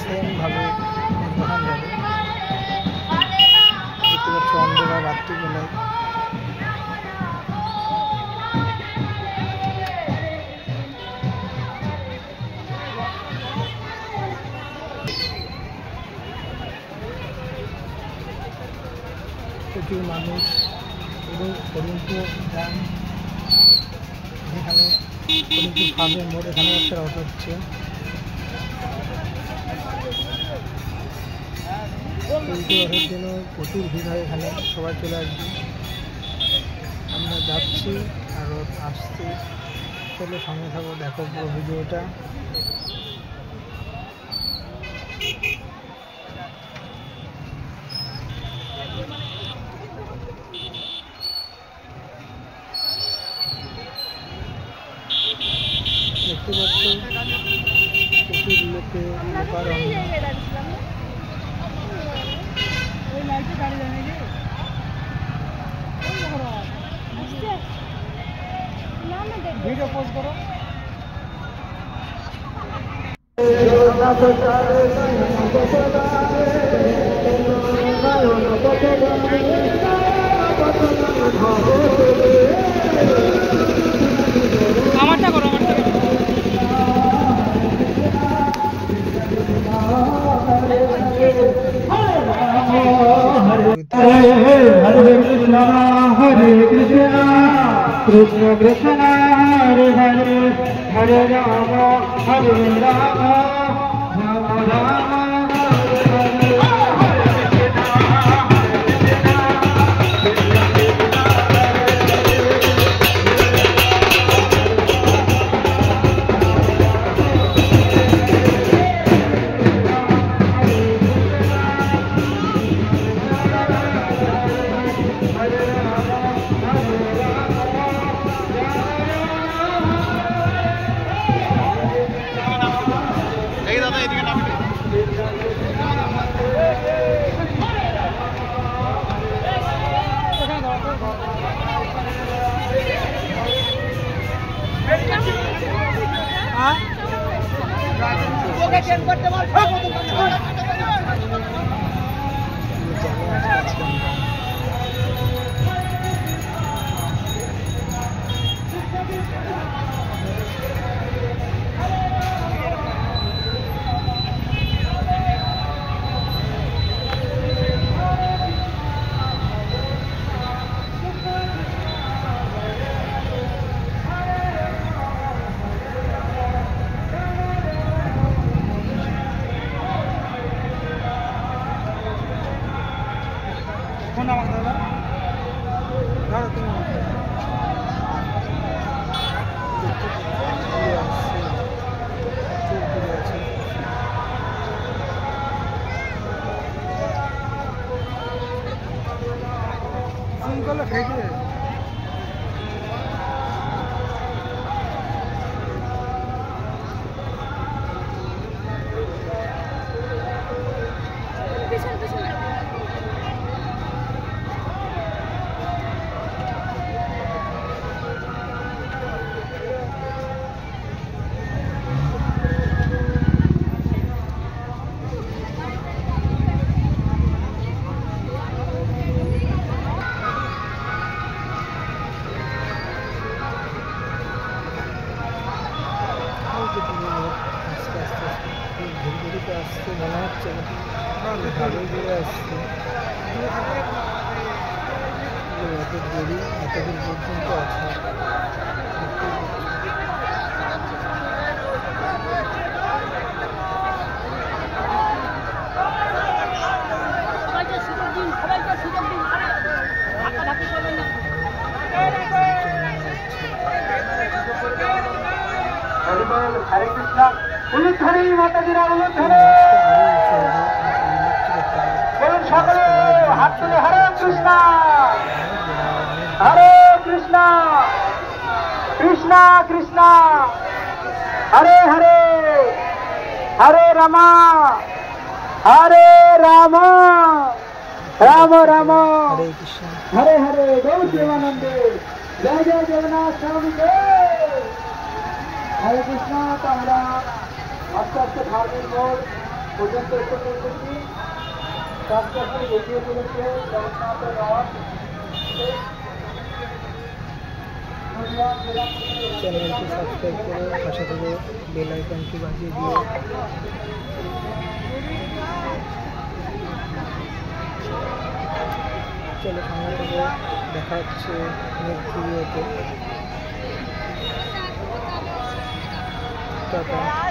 সেমভাবে দেখানো যাবে। দেখতে পাচ্ছ অন্ধকার রাত্রিবেলায় প্রচুর মানুষ এবং হরিণপুর গ্রাম, যেখানে হরিণপুর ফার্মের মোড়, এখানে একটা রথ হচ্ছে। রথের জন্য প্রচুর ভিড় হয় এখানে, সবাই চলে আসবে। আমরা যাচ্ছি আর রথ আসছে, চলো সঙ্গে থাকো, দেখো পুরো ভিডিওটা। দেখতে পাচ্ছ প্রচুর ভিডিও পোস্ট করো। আমারটা করো, আমারটা করো। हरे कृष्णा कृष्ण कृष्ण हरे हरे, हरे राम राम राम আসছে মনে হচ্ছে ভালোই দূরে আসছে, এত দেরি এতদিন পর্যন্ত আছে। हरे कृष्णा उल्लुध्वनि माताजीरा उल्लुध्वनि बोलुन सकले हाथ तुले हरे कृष्णा कृष्णा कृष्णा हरे हरे हरे रामा राम राम हरे हरे गौ देवानंदे जय जय जगन्नाथ स्वामी हरे कृष्णा। तो আমরা আস্তে আস্তে ধার্মিক মোড় পর্যন্ত এসে পৌঁছেছি। রাস্তাটি এগিয়ে চলেছে জগন্নাথের রথ। চ্যানেলটি সাবস্ক্রাইব করে পাশে থেকে বেল আইকনটি বাজিয়ে দিয়ে চলো সঙ্গে থেকে দেখা হচ্ছে নেক্সট ভিডিওতে। টাটা।